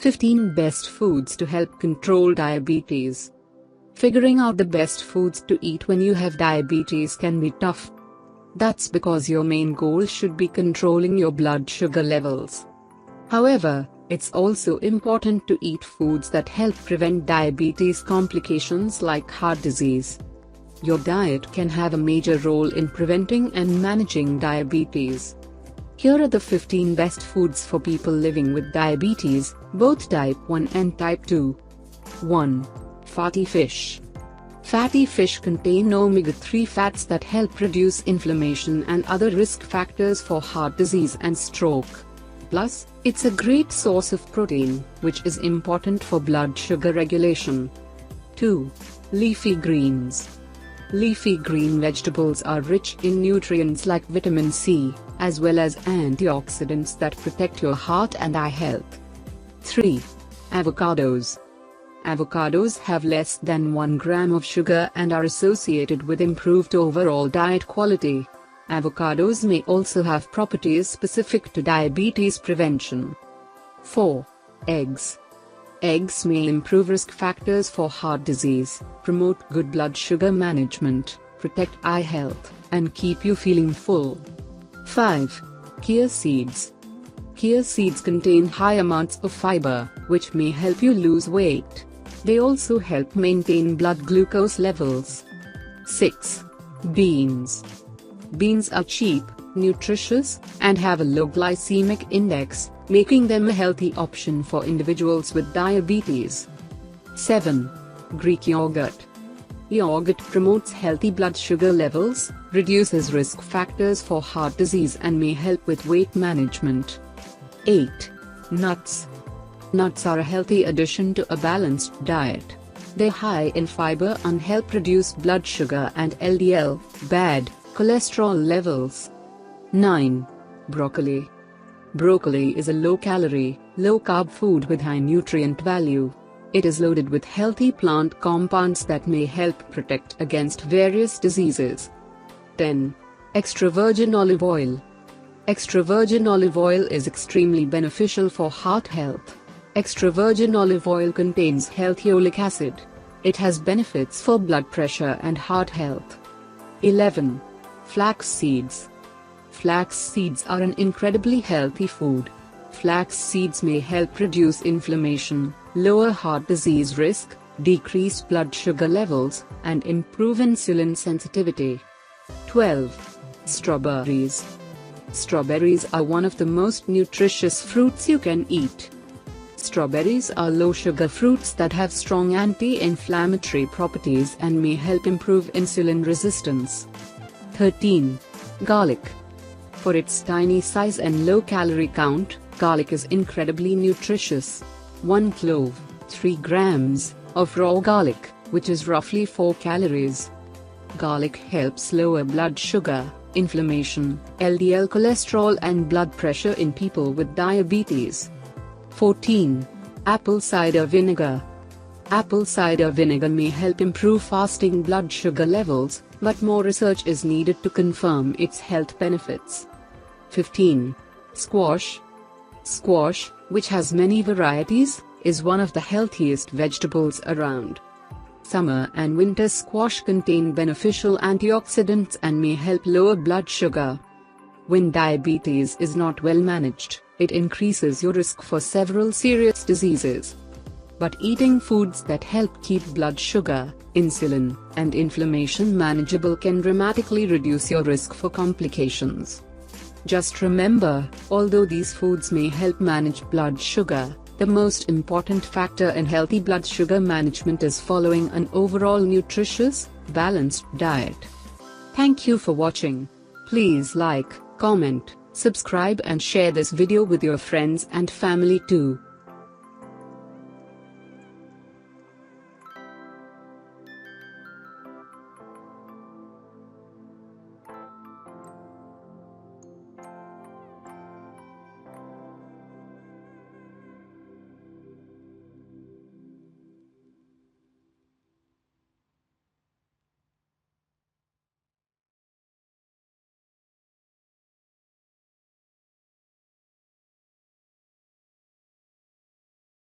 15 Best Foods to Help Control Diabetes. Figuring out the best foods to eat when you have diabetes can be tough. That's because your main goal should be controlling your blood sugar levels. However, it's also important to eat foods that help prevent diabetes complications like heart disease. Your diet can have a major role in preventing and managing diabetes. Here are the 15 best foods for people living with diabetes, both type 1 and type 2. 1. Fatty fish. Fatty fish contain omega-3 fats that help reduce inflammation and other risk factors for heart disease and stroke. Plus, it's a great source of protein, which is important for blood sugar regulation. 2. Leafy greens. Leafy green vegetables are rich in nutrients like vitamin C, as well as antioxidants that protect your heart and eye health. 3. Avocados. Avocados have less than 1 gram of sugar and are associated with improved overall diet quality. Avocados may also have properties specific to diabetes prevention. 4. Eggs. Eggs may improve risk factors for heart disease, promote good blood sugar management, protect eye health, and keep you feeling full. 5. Chia seeds. Chia seeds contain high amounts of fiber, which may help you lose weight. They also help maintain blood glucose levels. 6. Beans. Beans are cheap, nutritious, and have a low glycemic index, making them a healthy option for individuals with diabetes. 7. Greek yogurt. Yogurt promotes healthy blood sugar levels, reduces risk factors for heart disease and may help with weight management. 8. Nuts. Nuts are a healthy addition to a balanced diet. They're high in fiber and help reduce blood sugar and LDL, bad cholesterol levels. 9. Broccoli. Broccoli is a low-calorie, low-carb food with high nutrient value. It is loaded with healthy plant compounds that may help protect against various diseases. 10. Extra virgin olive oil. Extra virgin olive oil is extremely beneficial for heart health. Extra virgin olive oil contains healthy oleic acid. It has benefits for blood pressure and heart health. 11. Flax seeds. Flax seeds are an incredibly healthy food. Flax seeds may help reduce inflammation, lower heart disease risk, decrease blood sugar levels, and improve insulin sensitivity. 12. Strawberries. Strawberries are one of the most nutritious fruits you can eat. Strawberries are low-sugar fruits that have strong anti-inflammatory properties and may help improve insulin resistance. 13. Garlic. For its tiny size and low calorie count, garlic is incredibly nutritious. 1 clove, 3 grams, of raw garlic, which is roughly 4 calories. Garlic helps lower blood sugar, inflammation, LDL cholesterol and blood pressure in people with diabetes. 14. Apple cider vinegar. Apple cider vinegar may help improve fasting blood sugar levels, but more research is needed to confirm its health benefits. 15. Squash. Squash, which has many varieties, is one of the healthiest vegetables around. Summer and winter squash contain beneficial antioxidants and may help lower blood sugar. When diabetes is not well managed, it increases your risk for several serious diseases. But eating foods that help keep blood sugar, insulin, and inflammation manageable can dramatically reduce your risk for complications. Just remember, although these foods may help manage blood sugar, the most important factor in healthy blood sugar management is following an overall nutritious, balanced diet. Thank you for watching. Please like, comment, subscribe and share this video with your friends and family too.